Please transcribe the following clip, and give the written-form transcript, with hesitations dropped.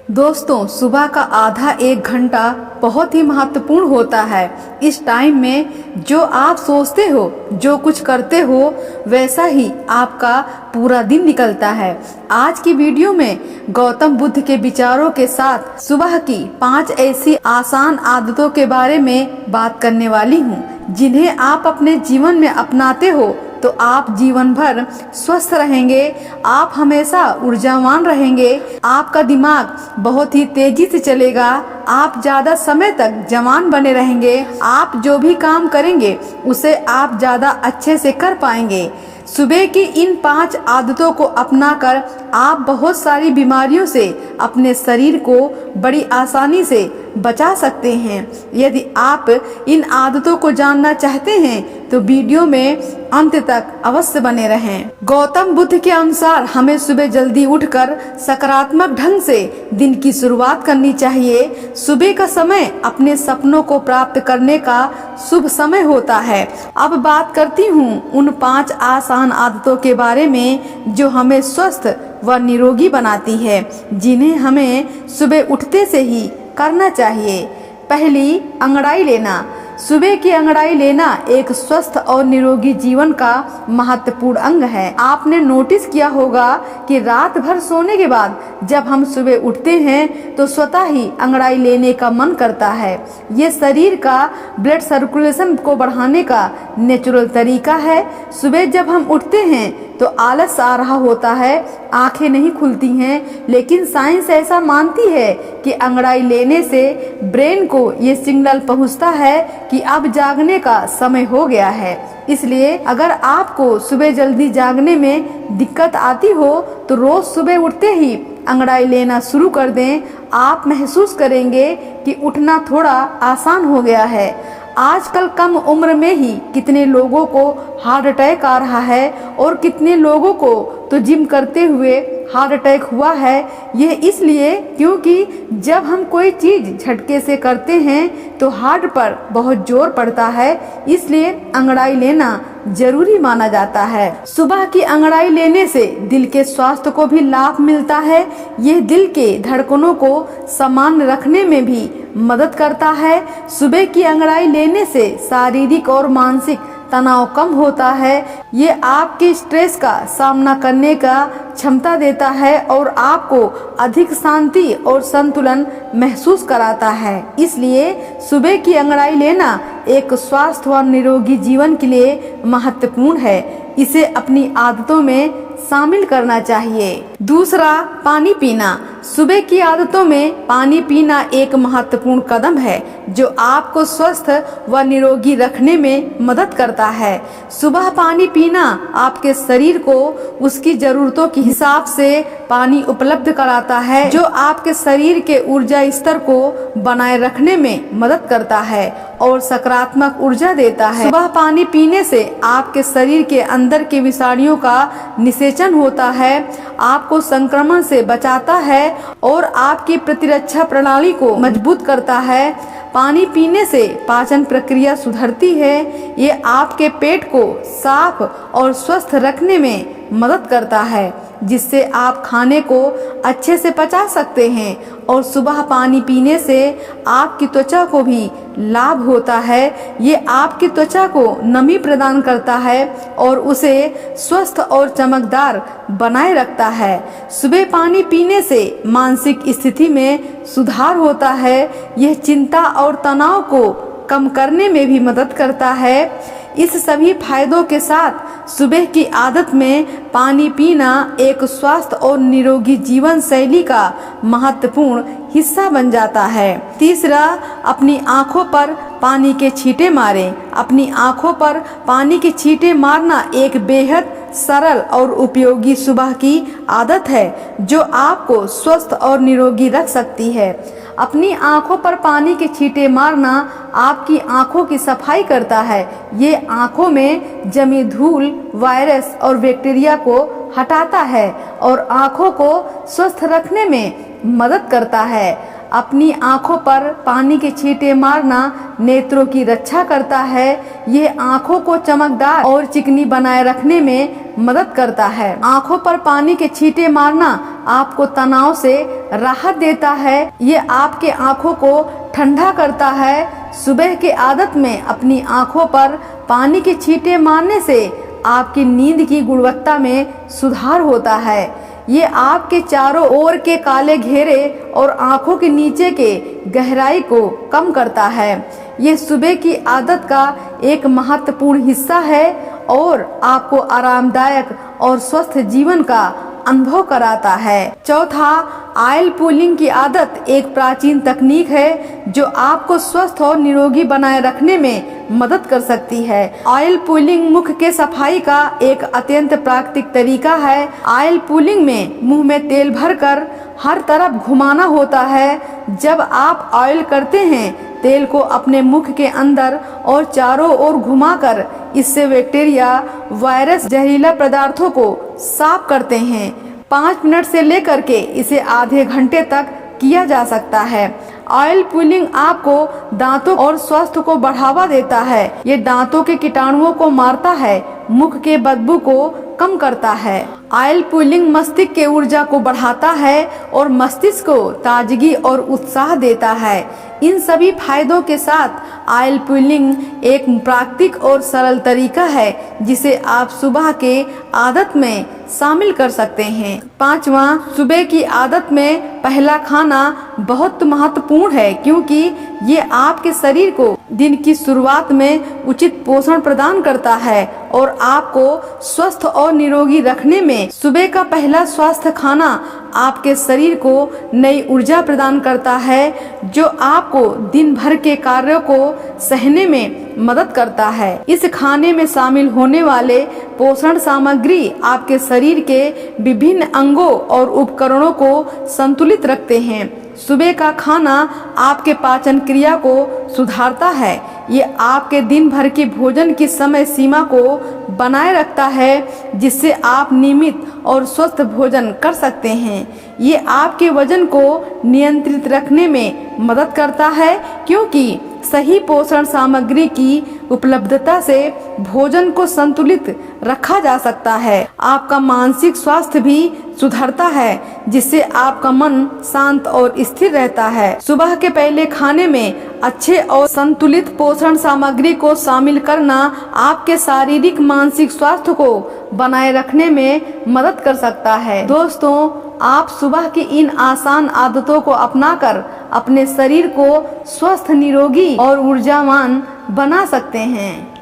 दोस्तों, सुबह का आधा एक घंटा बहुत ही महत्वपूर्ण होता है। इस टाइम में जो आप सोचते हो, जो कुछ करते हो, वैसा ही आपका पूरा दिन निकलता है। आज की वीडियो में गौतम बुद्ध के विचारों के साथ सुबह की 5 ऐसी आसान आदतों के बारे में बात करने वाली हूँ, जिन्हें आप अपने जीवन में अपनाते हो तो आप जीवन भर स्वस्थ रहेंगे, आप हमेशा ऊर्जावान रहेंगे, आपका दिमाग बहुत ही तेजी से चलेगा, आप ज्यादा समय तक जवान बने रहेंगे, आप जो भी काम करेंगे उसे आप ज्यादा अच्छे से कर पाएंगे। सुबह की इन 5 आदतों को अपनाकर आप बहुत सारी बीमारियों से अपने शरीर को बड़ी आसानी से बचा सकते हैं। यदि आप इन आदतों को जानना चाहते हैं तो वीडियो में अंत तक अवश्य बने रहें। गौतम बुद्ध के अनुसार हमें सुबह जल्दी उठकर सकारात्मक ढंग से दिन की शुरुआत करनी चाहिए। सुबह का समय अपने सपनों को प्राप्त करने का शुभ समय होता है। अब बात करती हूँ उन 5 आसान आदतों के बारे में जो हमें स्वस्थ व निरोगी बनाती है, जिन्हें हमें सुबह उठते से ही करना चाहिए। पहली, अंगड़ाई लेना। सुबह की अंगड़ाई लेना एक स्वस्थ और निरोगी जीवन का महत्वपूर्ण अंग है। आपने नोटिस किया होगा कि रात भर सोने के बाद जब हम सुबह उठते हैं तो स्वतः ही अंगड़ाई लेने का मन करता है। ये शरीर का ब्लड सर्कुलेशन को बढ़ाने का नेचुरल तरीका है। सुबह जब हम उठते हैं तो आलस आ रहा होता है, आंखें नहीं खुलती हैं, लेकिन साइंस ऐसा मानती है कि अंगड़ाई लेने से ब्रेन को ये सिग्नल पहुंचता है कि अब जागने का समय हो गया है। इसलिए अगर आपको सुबह जल्दी जागने में दिक्कत आती हो तो रोज सुबह उठते ही अंगड़ाई लेना शुरू कर दें। आप महसूस करेंगे कि उठना थोड़ा आसान हो गया है। आजकल कम उम्र में ही कितने लोगों को हार्ट अटैक आ रहा है और कितने लोगों को तो जिम करते हुए हार्ट अटैक हुआ है। यह इसलिए क्योंकि जब हम कोई चीज झटके से करते हैं तो हार्ट पर बहुत जोर पड़ता है, इसलिए अंगड़ाई लेना जरूरी माना जाता है। सुबह की अंगड़ाई लेने से दिल के स्वास्थ्य को भी लाभ मिलता है। यह दिल के धड़कनों को सामान्य रखने में भी मदद करता है। सुबह की अंगड़ाई लेने से शारीरिक और मानसिक तनाव कम होता है। ये आपके स्ट्रेस का सामना करने का क्षमता देता है और आपको अधिक शांति और संतुलन महसूस कराता है। इसलिए सुबह की अंगड़ाई लेना एक स्वस्थ और निरोगी जीवन के लिए महत्वपूर्ण है। इसे अपनी आदतों में शामिल करना चाहिए। दूसरा, पानी पीना। सुबह की आदतों में पानी पीना एक महत्वपूर्ण कदम है जो आपको स्वस्थ व निरोगी रखने में मदद करता है। सुबह पानी पीना आपके शरीर को उसकी जरूरतों के हिसाब से पानी उपलब्ध कराता है, जो आपके शरीर के ऊर्जा स्तर को बनाए रखने में मदद करता है और सकारात्मक ऊर्जा देता है। सुबह पानी पीने से आपके शरीर के अंदर के विषाणुओं का निषेचन होता है, आपको संक्रमण से बचाता है और आपकी प्रतिरक्षा प्रणाली को मजबूत करता है। पानी पीने से पाचन प्रक्रिया सुधरती है। ये आपके पेट को साफ और स्वस्थ रखने में मदद करता है, जिससे आप खाने को अच्छे से पचा सकते हैं। और सुबह पानी पीने से आपकी त्वचा को भी लाभ होता है। ये आपकी त्वचा को नमी प्रदान करता है और उसे स्वस्थ और चमकदार बनाए रखता है। सुबह पानी पीने से मानसिक स्थिति में सुधार होता है। यह चिंता और तनाव को कम करने में भी मदद करता है। इस सभी फायदों के साथ सुबह की आदत में पानी पीना एक स्वस्थ और निरोगी जीवन शैली का महत्वपूर्ण हिस्सा बन जाता है। तीसरा, अपनी आंखों पर पानी के छींटे मारें। अपनी आंखों पर पानी के छींटे मारना एक बेहद सरल और उपयोगी सुबह की आदत है जो आपको स्वस्थ और निरोगी रख सकती है। अपनी आंखों पर पानी के छींटे मारना आपकी आंखों की सफाई करता है। ये आंखों में जमी धूल, वायरस और बैक्टीरिया को हटाता है और आंखों को स्वस्थ रखने में मदद करता है। अपनी आंखों पर पानी के छींटे मारना नेत्रों की रक्षा करता है। ये आंखों को चमकदार और चिकनी बनाए रखने में मदद करता है। आंखों पर पानी के छींटे मारना आपको तनाव से राहत देता है। ये आपके आंखों को ठंडा करता है। सुबह की आदत में अपनी आंखों पर पानी के छींटे मारने से आपकी नींद की गुणवत्ता में सुधार होता है। ये आपके चारों ओर के काले घेरे और आंखों के नीचे के गहराई को कम करता है। ये सुबह की आदत का एक महत्वपूर्ण हिस्सा है और आपको आरामदायक और स्वस्थ जीवन का अनुभव कराता है। चौथा, ऑयल पुलिंग की आदत एक प्राचीन तकनीक है जो आपको स्वस्थ और निरोगी बनाए रखने में मदद कर सकती है। ऑयल पुलिंग मुख के सफाई का एक अत्यंत प्राकृतिक तरीका है। ऑयल पुलिंग में मुंह में तेल भरकर हर तरफ घुमाना होता है। जब आप ऑयल करते हैं, तेल को अपने मुख के अंदर और चारों ओर घुमाकर इससे बैक्टीरिया, वायरस, जहरीला पदार्थों को साफ करते हैं। 5 मिनट से लेकर के इसे आधे घंटे तक किया जा सकता है। ऑयल पुलिंग आपको दांतों और स्वास्थ्य को बढ़ावा देता है। ये दांतों के कीटाणुओं को मारता है, मुख के बदबू को कम करता है। ऑयल पुलिंग मस्तिष्क के ऊर्जा को बढ़ाता है और मस्तिष्क को ताजगी और उत्साह देता है। इन सभी फायदों के साथ ऑयल पुलिंग एक प्राकृतिक और सरल तरीका है जिसे आप सुबह के आदत में शामिल कर सकते हैं। 5वां, सुबह की आदत में पहला खाना बहुत महत्वपूर्ण है क्योंकि ये आपके शरीर को दिन की शुरुआत में उचित पोषण प्रदान करता है और आपको स्वस्थ और निरोगी रखने में सुबह का पहला स्वास्थ्य खाना आपके शरीर को नई ऊर्जा प्रदान करता है जो आपको दिन भर के कार्यों को सहने में मदद करता है। इस खाने में शामिल होने वाले पोषण सामग्री आपके शरीर के विभिन्न अंगों और उपकरणों को संतुलित रखते हैं। सुबह का खाना आपके पाचन क्रिया को सुधारता है। ये आपके दिन भर की भोजन की समय सीमा को बनाए रखता है जिससे आप नियमित और स्वस्थ भोजन कर सकते हैं। ये आपके वजन को नियंत्रित रखने में मदद करता है क्योंकि सही पोषण सामग्री की उपलब्धता से भोजन को संतुलित रखा जा सकता है। आपका मानसिक स्वास्थ्य भी सुधरता है जिससे आपका मन शांत और स्थिर रहता है। सुबह के पहले खाने में अच्छे और संतुलित पोषण सामग्री को शामिल करना आपके शारीरिक मानसिक स्वास्थ्य को बनाए रखने में मदद कर सकता है। दोस्तों, आप सुबह की इन आसान आदतों को अपनाकर अपने शरीर को स्वस्थ, निरोगी और ऊर्जावान बना सकते हैं।